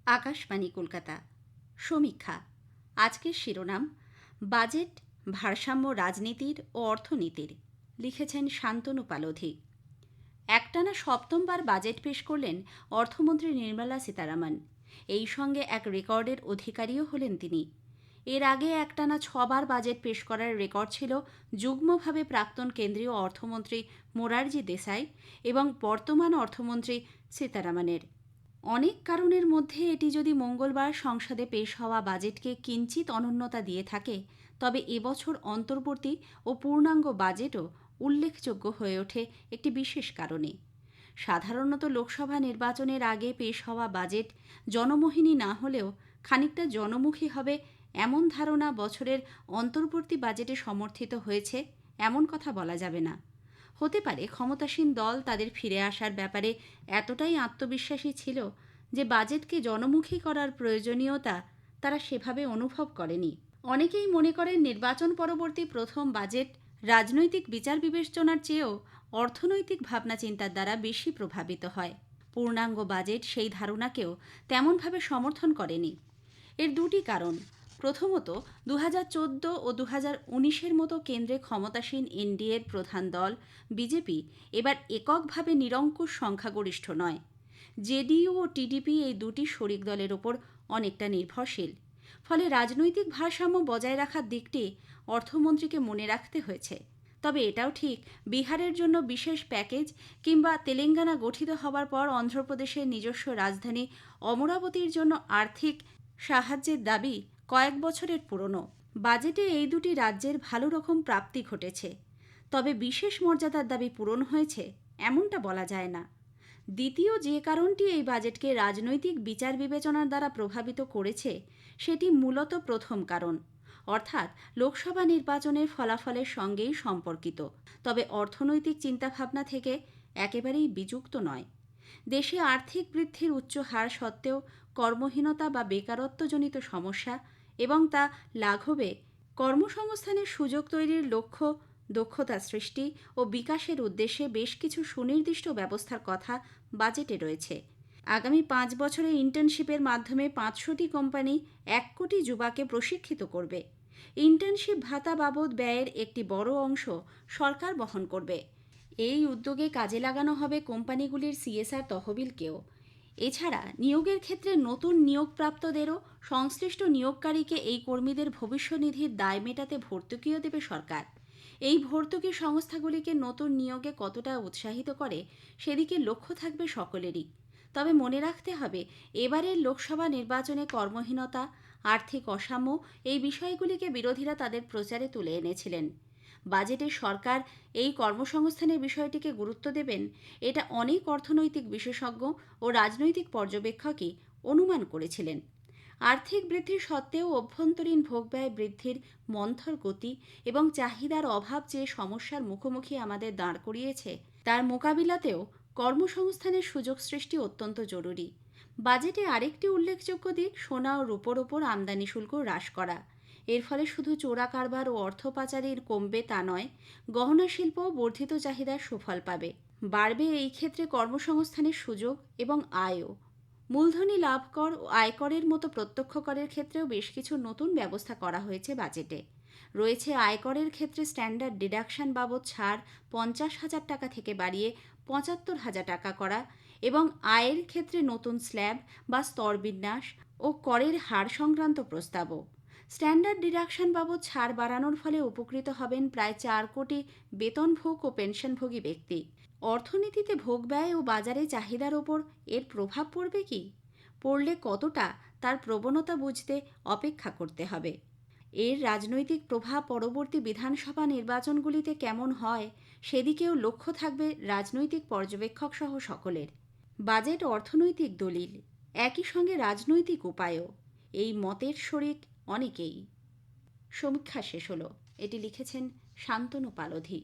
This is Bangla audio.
আকাশবাণী কলকাতা। সমীক্ষা। আজকের শিরোনাম বাজেট, ভারসাম্য রাজনীতির ও অর্থনীতির। লিখেছেন শান্তনু পালোধি। একটানা সপ্তমবার বাজেট পেশ করলেন অর্থমন্ত্রী নির্মলা সীতারামন। এই সঙ্গে এক রেকর্ডের অধিকারীও হলেন তিনি। এর আগে একটানা 6বার বাজেট পেশ করার রেকর্ড ছিল যুগ্মভাবে প্রাক্তন কেন্দ্রীয় অর্থমন্ত্রী মোরারজি দেসাই এবং বর্তমান অর্থমন্ত্রী সীতারামনের। অনেক কারণের মধ্যে এটি যদি মঙ্গলবার সংসদে পেশ হওয়া বাজেটকে কিঞ্চিত অনন্যতা দিয়ে থাকে, তবে এবছর অন্তর্বর্তী ও পূর্ণাঙ্গ বাজেটও উল্লেখযোগ্য হয়ে ওঠে একটি বিশেষ কারণে। সাধারণত লোকসভা নির্বাচনের আগে পেশ হওয়া বাজেট জনমোহিনী না হলেও খানিকটা জনমুখী হবে এমন ধারণা বছরের অন্তর্বর্তী বাজেটে সমর্থিত হয়েছে এমন কথা বলা যাবে না। হতে পারে ক্ষমতাসীন দল তাদের ফিরে আসার ব্যাপারে এতটাই আত্মবিশ্বাসী ছিল যে বাজেটকে জনমুখী করার প্রয়োজনীয়তা তারা সেভাবে অনুভব করেনি। অনেকেই মনে করেন নির্বাচন পরবর্তী প্রথম বাজেট রাজনৈতিক বিচার বিবেচনার চেয়েও অর্থনৈতিক ভাবনা চিন্তার দ্বারা বেশি প্রভাবিত হয়। পূর্ণাঙ্গ বাজেট সেই ধারণাকেও তেমনভাবে সমর্থন করেনি। এর দুটি কারণ। প্রথমত, 2014 ও 2019-এর মতো কেন্দ্রে ক্ষমতাসীন এনডিএর প্রধান দল বিজেপি এবার এককভাবে নিরঙ্কুশ সংখ্যাগরিষ্ঠ নয়। জেডিইউ ও টিডিপি এই দুটি শরিক দলের ওপর অনেকটা নির্ভরশীল। ফলে রাজনৈতিক ভারসাম্য বজায় রাখার দিকটি অর্থমন্ত্রীকে মনে রাখতে হয়েছে। তবে এটাও ঠিক, বিহারের জন্য বিশেষ প্যাকেজ কিংবা তেলেঙ্গানা গঠিত হবার পর অন্ধ্রপ্রদেশের নিজস্ব রাজধানী অমরাবতীর জন্য আর্থিক সাহায্যের দাবি কয়েক বছরের পুরনো। বাজেটে এই দুটি রাজ্যের ভালো রকম প্রাপ্তি ঘটেছে, তবে বিশেষ মর্যাদার দাবি পূরণ হয়েছে এমনটা বলা যায় না। দ্বিতীয় যে কারণটি এই বাজেটকে রাজনৈতিক বিচার বিবেচনার দ্বারা প্রভাবিত করেছে সেটি মূলত প্রথম কারণ, অর্থাৎ লোকসভা নির্বাচনের ফলাফলের সঙ্গেই সম্পর্কিত, তবে অর্থনৈতিক চিন্তাভাবনা থেকে একেবারেই বিযুক্ত নয়। দেশে আর্থিক বৃদ্ধির উচ্চ হার সত্ত্বেও কর্মহীনতা বা বেকারত্বজনিত সমস্যা এবং তা লাঘবে কর্মসংস্থানের সুযোগ তৈরির লক্ষ্য, দক্ষতা সৃষ্টি ও বিকাশের উদ্দেশ্যে বেশ কিছু সুনির্দিষ্ট ব্যবস্থার কথা বাজেটে রয়েছে। আগামী 5 বছরে ইন্টার্নশিপের মাধ্যমে 500টি কোম্পানি 1 কোটি যুবাকে প্রশিক্ষিত করবে। ইন্টার্নশিপ ভাতা বাবদ ব্যয়ের একটি বড় অংশ সরকার বহন করবে। এই উদ্যোগে কাজে লাগানো হবে কোম্পানিগুলির সিএসআর তহবিলকেও। এছাড়া নিয়োগের ক্ষেত্রে নতুন নিয়োগপ্রাপ্তদেরও সংশ্লিষ্ট নিয়োগকারীকে এই কর্মীদের ভবিষ্যনিধির দায় মেটাতে ভর্তুকিও দেবে সরকার। এই ভর্তুকি সংস্থাগুলিকে নতুন নিয়োগে কতটা উৎসাহিত করে সেদিকে লক্ষ্য থাকবে সকলেরই। তবে মনে রাখতে হবে, এবারের লোকসভা নির্বাচনে কর্মহীনতা, আর্থিক অসাম্য এই বিষয়গুলিকে বিরোধীরা তাদের প্রচারে তুলে এনেছিলেন। বাজেটে সরকার এই কর্মসংস্থানের বিষয়টিকে গুরুত্ব দেবেন, এটা অনেক অর্থনৈতিক বিশেষজ্ঞ ও রাজনৈতিক পর্যবেক্ষকই অনুমান করেছিলেন। আর্থিক বৃদ্ধি সত্ত্বেও অভ্যন্তরীণ ভোগব্যয় বৃদ্ধির মন্থর গতি এবং চাহিদার অভাব যে সমস্যার মুখোমুখি আমাদের দাঁড় করিয়েছে, তার মোকাবিলাতেও কর্মসংস্থানের সুযোগ সৃষ্টি অত্যন্ত জরুরি। বাজেটে আরেকটি উল্লেখযোগ্য দিক সোনা ও রূপোর ওপর আমদানি শুল্ক হ্রাস করা। এর ফলে শুধু চোরা কারবার ও অর্থ পাচারের কমবে তা নয়, গহনা শিল্পও বর্ধিত চাহিদার সুফল পাবে। বাড়বে এই ক্ষেত্রে কর্মসংস্থানের সুযোগ এবং আয়ও। মূলধনী লাভ কর ও আয়করের মতো প্রত্যক্ষ করের ক্ষেত্রেও বেশ কিছু নতুন ব্যবস্থা করা হয়েছে বাজেটে। রয়েছে আয়করের ক্ষেত্রে স্ট্যান্ডার্ড ডিডাকশন বাবদ ছাড় 50,000 টাকা থেকে বাড়িয়ে 75,000 টাকা করা এবং আয়ের ক্ষেত্রে নতুন স্ল্যাব বা স্তরবিন্যাস ও করের হার সংক্রান্ত প্রস্তাবও। স্ট্যান্ডার্ড ডিডাকশন বাবদ ছাড় বাড়ানোর ফলে উপকৃত হবেন প্রায় 4 কোটি বেতনভোগ ও পেনশনভোগী ব্যক্তি। অর্থনীতিতে ভোগব্যয় ও বাজারে চাহিদার ওপর এর প্রভাব পড়বে কি? পড়লে কতটা, তার প্রবণতা বুঝতে অপেক্ষা করতে হবে। এর রাজনৈতিক প্রভাব পরবর্তী বিধানসভা নির্বাচনগুলিতে কেমন হয় সেদিকেও লক্ষ্য থাকবে রাজনৈতিক পর্যবেক্ষক সহ সকলের। বাজেট অর্থনৈতিক দলিল, একই সঙ্গে রাজনৈতিক উপায়ও, এই মতের শরিক অনেকেই। সমীক্ষা শেষ হলো। এটি লিখেছেন শান্তনু পালোধি।